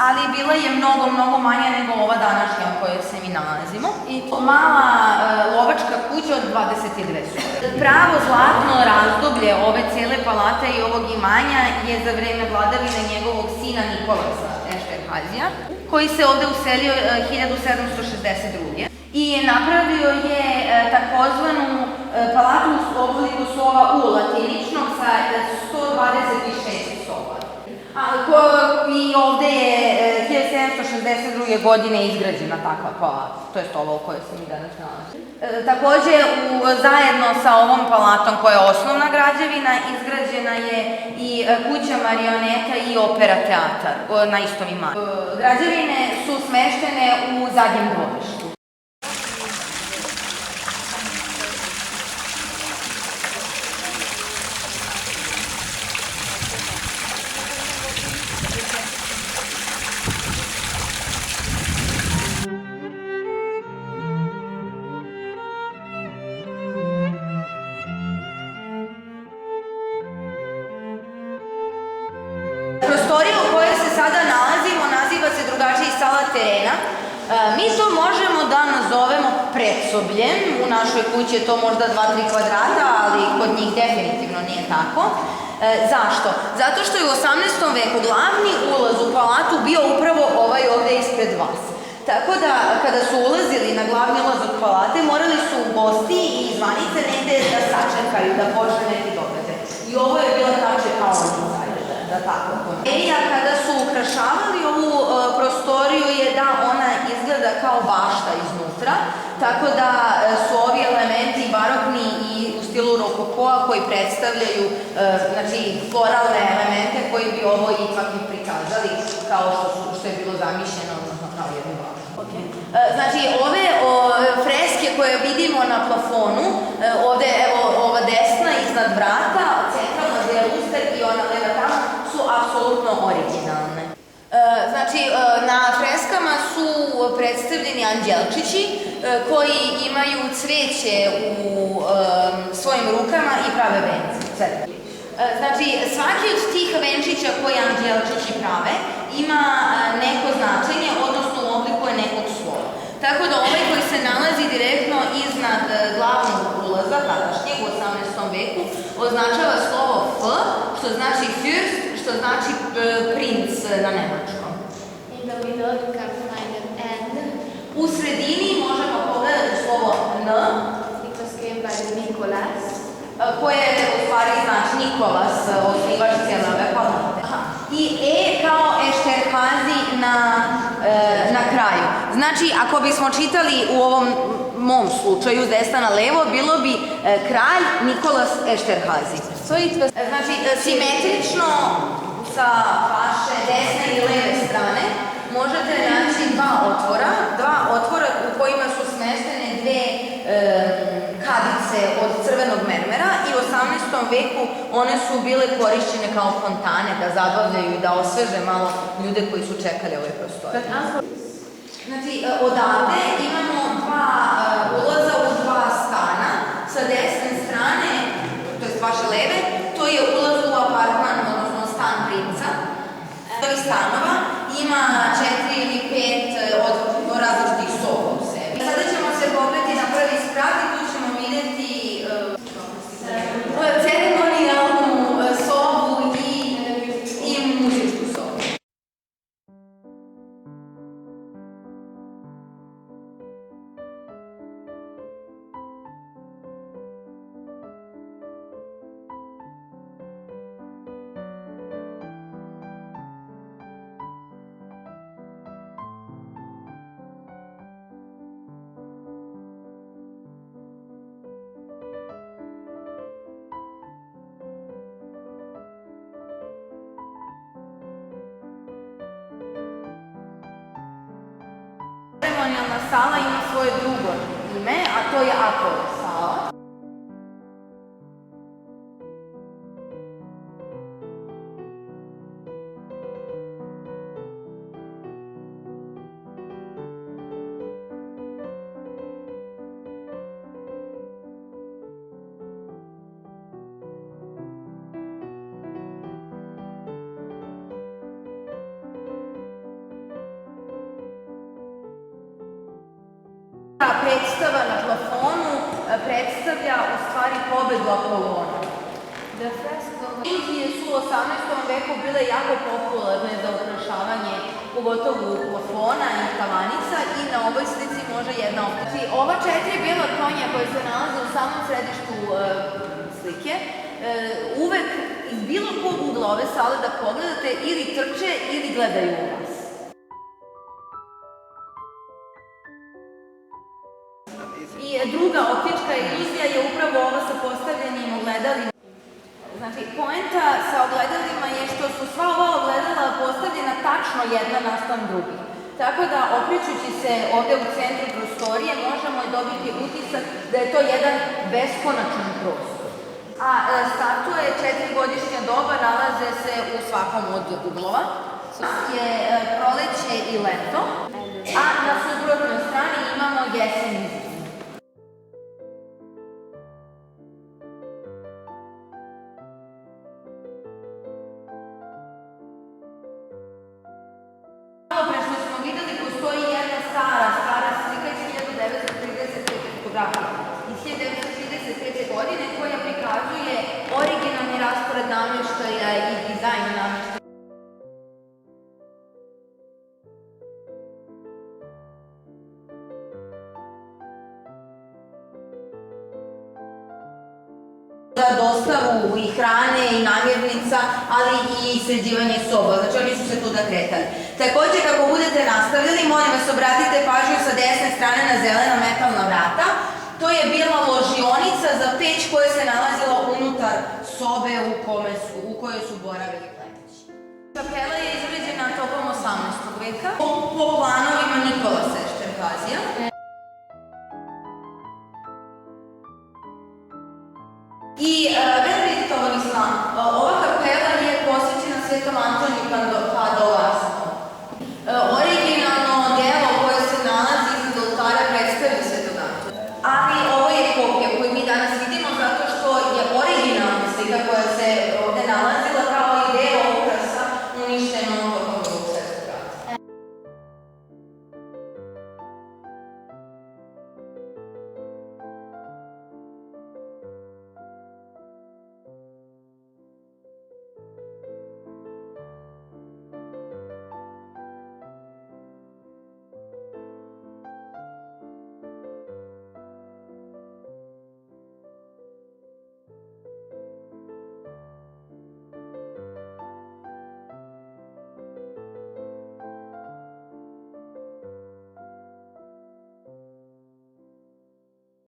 ali bila je mnogo manja nego ova današnja u kojoj se mi nalazimo. I to mala lovačka kuća od 22 sobe. Pravo zlatno razdoblje ove cijele palate i ovog imanja je za vreme vladavine njegovog sina Nikolasa Ešterhazija, koji se ovde uselio 1762. I napravio je takozvanu palatu u obliku slova U latiničnog sa 126 soba. I ovde je 1762. godine izgrađena takva palata, to je ova u kojoj se mi danas nalazimo. Takođe, zajedno sa ovom palatom koja je osnovna građevina, izgrađena je i kuća marioneta i opera teatar na istom imanju. Građevine su smeštene u zadnjem dvorištu. Prostorija u kojoj se sada nalazimo naziva se drugačije sala terena. Mi to možemo da nazovemo predsobljem. U našoj kući je to možda 2-3 kvadrata, ali kod njih definitivno nije tako. Zašto? Zato što je u 18. veku glavni ulaz u palatu bio upravo ovaj ovde ispred vas. Tako da, kada su ulazili na glavni ulaz od palate, morali su gosti i zvanice negde da sačekaju, da počne neki događaj. I ovo je bila ta čekaonica. Ideja kada su ukrašavali ovu prostoriju je da ona izgleda kao bašta iznutra, tako da su ovi elementi barokni i u stilu rokokoa koji predstavljaju floralne elemente koji bi ovo ipak i prikazali kao što je bilo zamišljeno, odnosno kao jednu baštu. Znači, ove freske koje vidimo na plafonu, ovde, evo, ova desna iznad vrata, centralna gde je luster i ona leva tamo, su apsolutno originalne. Znači, na freskama su predstavljeni anđelčići koji imaju cveće u svojim rukama i prave vence. Znači, svaki od tih venčića koje anđelčići prave ima neko značenje, odnosno oblikuje nekog slova. Tako da ovaj koji se nalazi direktno iznad glavnog ulaza, tadašnjeg u 18. veku, označava slovo F, što znači Fürst, što znači princ na nemačkom. In the middle you can find an N. U sredini možemo pogledati slovo N, It was came by Nicholas. koje u stvari znači Nikolas, osnivač cijele ove palate. I E kao Ešterhazi na kraju. Znači, ako bismo čitali u ovom mom slučaju, s desna na levo, bilo bi kralj Nikolas Ešterhazi. Znači, simetrično sa vaše desne i leve strane možete naći dva otvora u kojima su smeštene dve kadice od crvenog mermera i u 18. veku one su bile korišćene kao fontane da zabavljaju i da osveže malo ljude koji su čekali ove prostore. Znači, odavde imamo dva ulaza u dva stana. Sa desne strane, to je s vaše leve, to je ulaz u apartman, odnosno stan princa. Ovih stanova ima 4 ili 5 od različitih soba u sebi. Sada ćemo se popeti na prvi sprat i tu ćemo vidjeti ceremonijalnu sobu i muzičku sobu. Ceremonijalna sala ima svoje drugo ime, a to je Apollo sala. predstavlja u stvari pobedu Apolona. The fresco Indije su u 18. veku bile jako popularne za ukrašavanje pogotovo plafona i tavanica i na ovoj slici može jedna opcija. Ova 4 bijela konja koja se nalaze u samom središtu slike uvek iz bilo kog ugla ove sale da pogledate ili trče ili gledaju u vas. I druga optička iluzija je upravo ova sa postavljenim ogledalima. Znači, poenta sa ogledalima je što su sva ova ogledala postavljena tačno jedna naspram drugih. Tako da, okrećući se ovde u centru prostorije, možemo dobiti utisak da je to jedan beskonačan prostor. A statue 4-godišnja doba nalaze se u svakom od uglova. Je proleće i leto, a na suprotnoj strani imamo jesen i zimu. Malo pre što smo videli, postoji jedna stara slika iz 1935. fotografija iz 1935. godine koja prikazuje originalni raspored namještaja i dizajn namještaja. Za dostavu i hrane i namirnica, ali i sređivanje soba. Znači oni su se tuda kretali. Takođe, kako budete nastavljali, molim vas obratite pažnju sa desne strane na zelena metalna vrata. To je bila ložionica za peć koja se nalazila unutar sobe u kojoj su boravili plemeći. Kapela je izgrađena tokom 18. veka po planovima Nikolasa Ešterhazija. I verujte ovo islam, ova